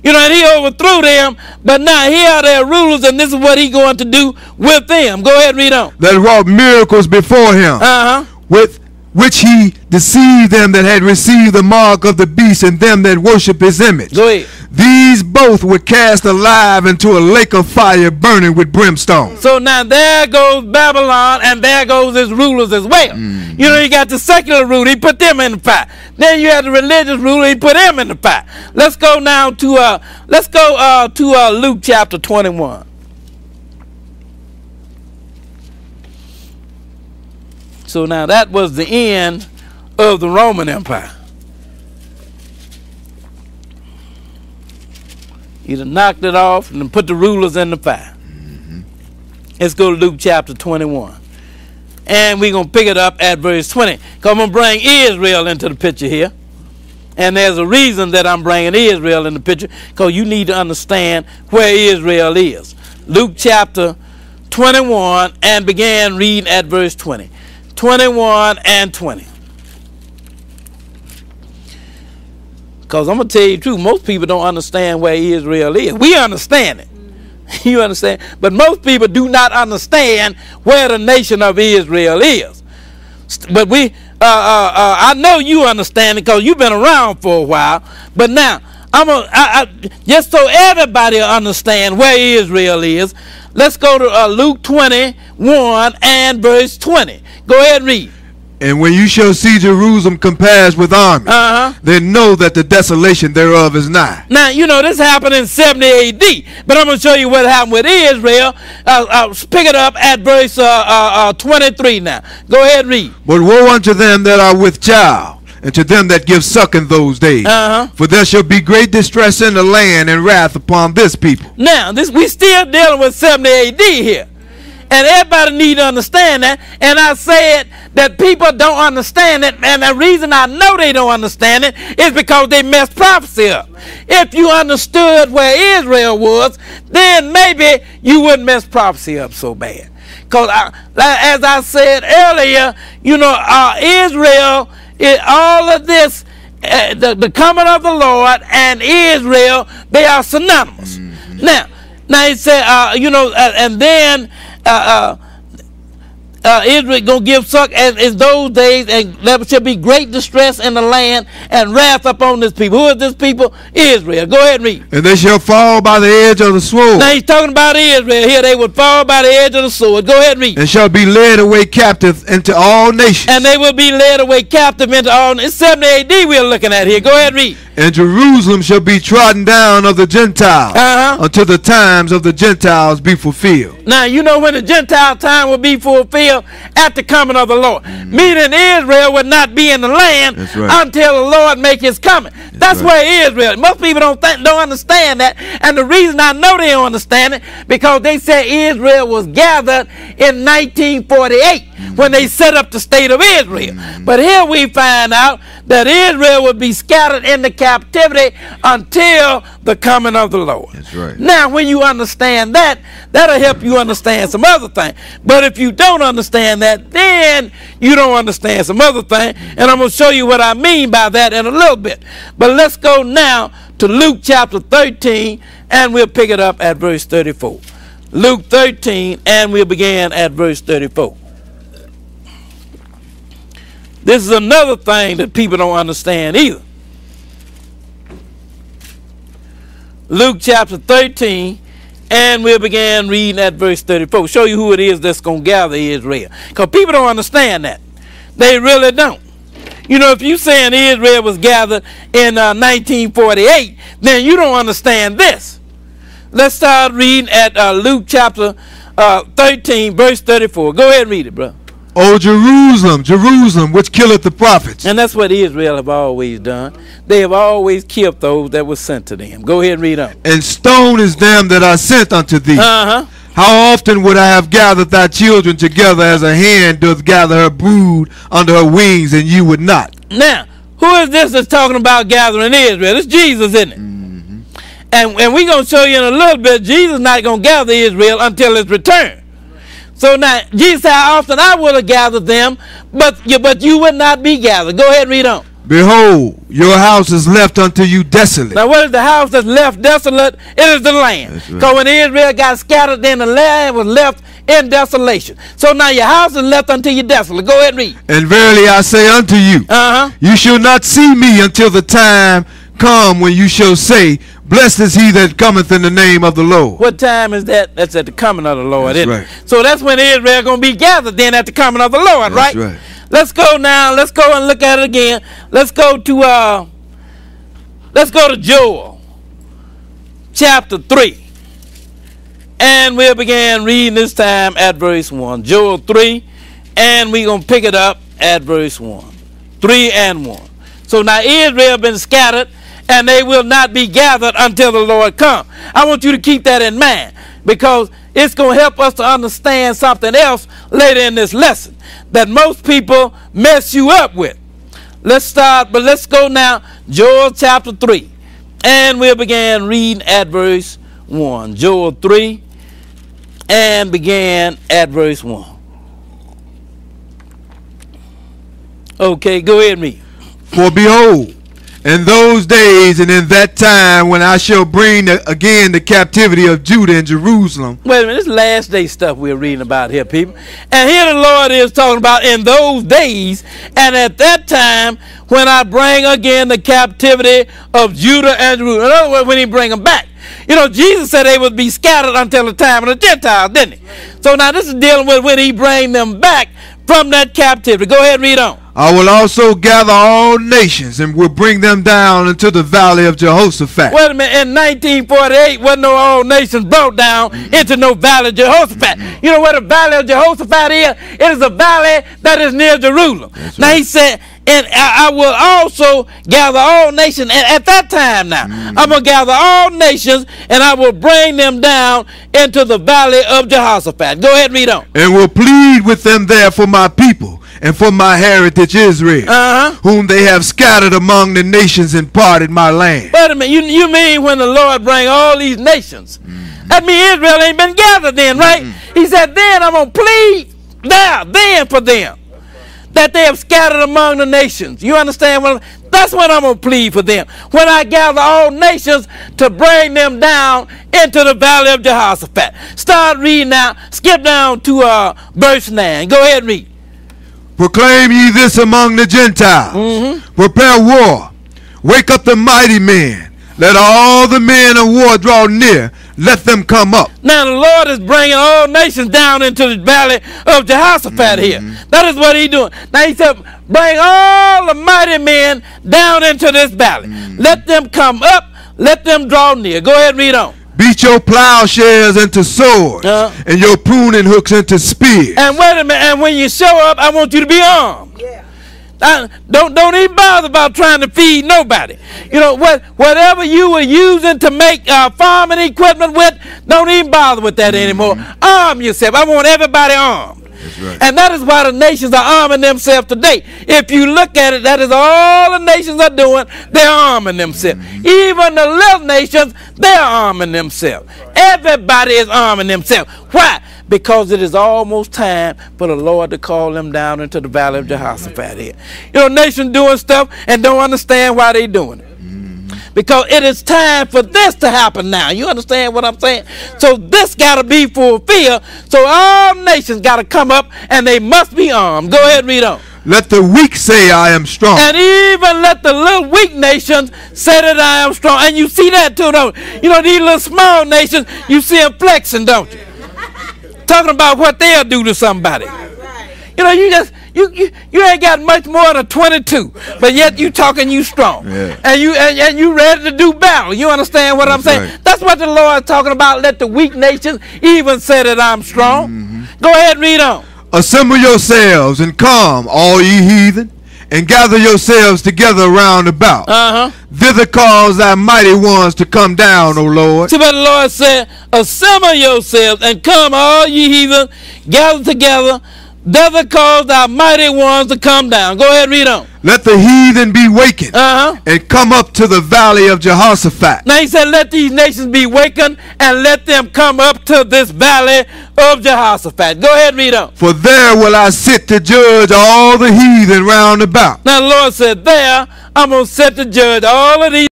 You know, and he overthrew them, but now here are their rulers, and this is what he's going to do with them. Go ahead and read on. That wrought miracles before him, with which he deceived them that had received the mark of the beast and them that worship his image. Go ahead. These both were cast alive into a lake of fire burning with brimstone. So now there goes Babylon, and there goes his rulers as well. You know, you got the secular ruler, he put them in the fire. Then you have the religious ruler, he put him in the fire. Let's go now to Luke chapter 21. So now that was the end of the Roman Empire. He done knocked it off and put the rulers in the fire. Let's go to Luke chapter 21. And we're going to pick it up at verse 20. Because I'm going to bring Israel into the picture here. And there's a reason that I'm bringing Israel in the picture. Because you need to understand where Israel is. Luke chapter 21 and began reading at verse 20. 21 and 20. Because I'm going to tell you the truth, most people don't understand where Israel is. We understand it. You understand? But most people do not understand where the nation of Israel is. But I know you understand it because you've been around for a while. But now, just so everybody will understand where Israel is, let's go to Luke 21 and verse 20. Go ahead and read. And when you shall see Jerusalem compassed with armies, then know that the desolation thereof is nigh. Now, you know, this happened in 70 A.D., but I'm going to show you what happened with Israel. Pick it up at verse 23 now. Go ahead and read. But woe unto them that are with child, and to them that give suck in those days. For there shall be great distress in the land and wrath upon this people. Now, we still dealing with 70 A.D. here. And everybody need to understand that. And I said that people don't understand it. And the reason I know they don't understand it is because they messed prophecy up. If you understood where Israel was, then maybe you wouldn't mess prophecy up so bad. Because as I said earlier, you know, Israel, all of this, the coming of the Lord and Israel, they are synonymous. Now it said, you know, and then Israel gonna give suck as those days, and there shall be great distress in the land and wrath upon this people. Who is this people? Israel. Go ahead and read. And they shall fall by the edge of the sword. Now he's talking about Israel here. They would fall by the edge of the sword. Go ahead and read. And shall be led away captive into all nations. And they will be led away captive into all nations. It's 70 A.D. we're looking at here. Go ahead and read. And Jerusalem shall be trodden down of the Gentiles until the times of the Gentiles be fulfilled. Now, you know when the Gentile time will be fulfilled? At the coming of the Lord. Meaning Israel would not be in the land until the Lord make his coming. That's where Israel. Most people don't understand that. And the reason I know they don't understand it, because they said Israel was gathered in 1948 when they set up the state of Israel. But here we find out that Israel would be scattered into captivity until the coming of the Lord. That's right. Now, when you understand that, that'll help you understand some other things. But if you don't understand that, then you don't understand some other thing. And I'm going to show you what I mean by that in a little bit. But let's go now to Luke chapter 13, and we'll pick it up at verse 34. Luke 13, and we'll begin at verse 34. This is another thing that people don't understand either. Luke chapter 13, and we'll begin reading at verse 34. Show you who it is that's going to gather Israel. Because people don't understand that. They really don't. You know, if you saying Israel was gathered in 1948, then you don't understand this. Let's start reading at Luke chapter 13, verse 34. Go ahead and read it, bro. O Jerusalem, Jerusalem, which killeth the prophets. And that's what Israel have always done. They have always killed those that were sent to them. Go ahead and read on. And stone is them that are sent unto thee. How often would I have gathered thy children together as a hen doth gather her brood under her wings, and you would not? Now, who is this that's talking about gathering Israel? It's Jesus, isn't it? And we're going to show you in a little bit, Jesus is not going to gather Israel until his return. So now, Jesus said, how often I would have gathered them, but you would not be gathered. Go ahead and read on. Behold, your house is left unto you desolate. Now, what is the house that's left desolate? It is the land. Because right. When Israel got scattered, then the land was left in desolation. So now your house is left unto you desolate. Go ahead and read. And verily I say unto you, you shall not see me until the time come when you shall say, blessed is he that cometh in the name of the Lord. What time is that? That's at the coming of the Lord, that's isn't right. it? So that's when Israel going to be gathered then at the coming of the Lord, that's right? Let's go now. Let's go and look at it again. Let's go to Joel chapter 3. And we'll begin reading this time at verse 1. Joel 3. And we're going to pick it up at verse 1. 3 and 1. So now Israel been scattered, and they will not be gathered until the Lord come. I want you to keep that in mind, because it's going to help us to understand something else later in this lesson that most people mess you up with. Let's go now, Joel chapter 3. And we'll begin reading at verse 1. Joel 3 and begin at verse 1. Okay, go ahead and read. For behold, in those days and in that time when I shall bring again the captivity of Judah and Jerusalem. Wait a minute, this last day stuff we're reading about here, people. And here the Lord is talking about in those days and at that time when I bring again the captivity of Judah and Jerusalem. In other words, when he bring them back. You know, Jesus said they would be scattered until the time of the Gentiles, didn't he? So now this is dealing with when he bring them back from that captivity. Go ahead and read on. I will also gather all nations and will bring them down into the valley of Jehoshaphat. Wait a minute, in 1948, wasn't no all nations brought down into no valley of Jehoshaphat. You know what the valley of Jehoshaphat is? It is a valley that is near Jerusalem. That's now right. He said, and I will also gather all nations. And at that time now, I'm going to gather all nations and I will bring them down into the valley of Jehoshaphat. Go ahead and read on. And will plead with them there for my people and for my heritage Israel, whom they have scattered among the nations and parted my land. Wait a minute, you mean when the Lord bring all these nations? That means Israel ain't been gathered then, right? He said, then I'm going to plead then for them, that they have scattered among the nations. You understand? That's when I'm going to plead for them. When I gather all nations to bring them down into the valley of Jehoshaphat. Start reading now. Skip down to verse 9. Go ahead and read. Proclaim ye this among the Gentiles. Prepare war. Wake up the mighty men. Let all the men of war draw near. Let them come up. Now the Lord is bringing all nations down into the valley of Jehoshaphat here. That is what he's doing. Now he said, bring all the mighty men down into this valley. Let them come up. Let them draw near. Go ahead and read on. Beat your plowshares into swords and your pruning hooks into spears. And wait a minute, and when you show up, I want you to be armed. Yeah. Don't even bother about trying to feed nobody. You know, whatever you were using to make farming equipment with, don't even bother with that anymore. Arm yourself. I want everybody armed. That's right. And that is why the nations are arming themselves today. If you look at it, that is all the nations are doing. They're arming themselves. Even the little nations, they're arming themselves. Everybody is arming themselves. Why? Because it is almost time for the Lord to call them down into the valley of Jehoshaphat here. You know, nations doing stuff and don't understand why they're doing it. Because it is time for this to happen now. You understand what I'm saying? So this got to be fulfilled. So all nations got to come up and they must be armed. Go ahead and read on. Let the weak say I am strong. And even let the little weak nations say that I am strong. And you see that too, don't you? You know, these little small nations, you see them flexing, don't you? Talking about what they'll do to somebody. You know, you ain't got much more than 22, but yet you talking you strong, and you ready to do battle. You understand what I'm saying? Right. That's what the Lord is talking about. Let the weak nations even say that I'm strong. Go ahead and read on. Assemble yourselves and come, all ye heathen, and gather yourselves together round about. Thither cause thy mighty ones to come down, O Lord. See what the Lord said? Assemble yourselves and come, all ye heathen, gather together doesn't cause thy mighty ones to come down. Go ahead, read on. Let the heathen be wakened and come up to the valley of Jehoshaphat. Now he said, let these nations be wakened and let them come up to this valley of Jehoshaphat. Go ahead, read on. For there will I sit to judge all the heathen round about. Now the Lord said, there I'm going to sit to judge all of these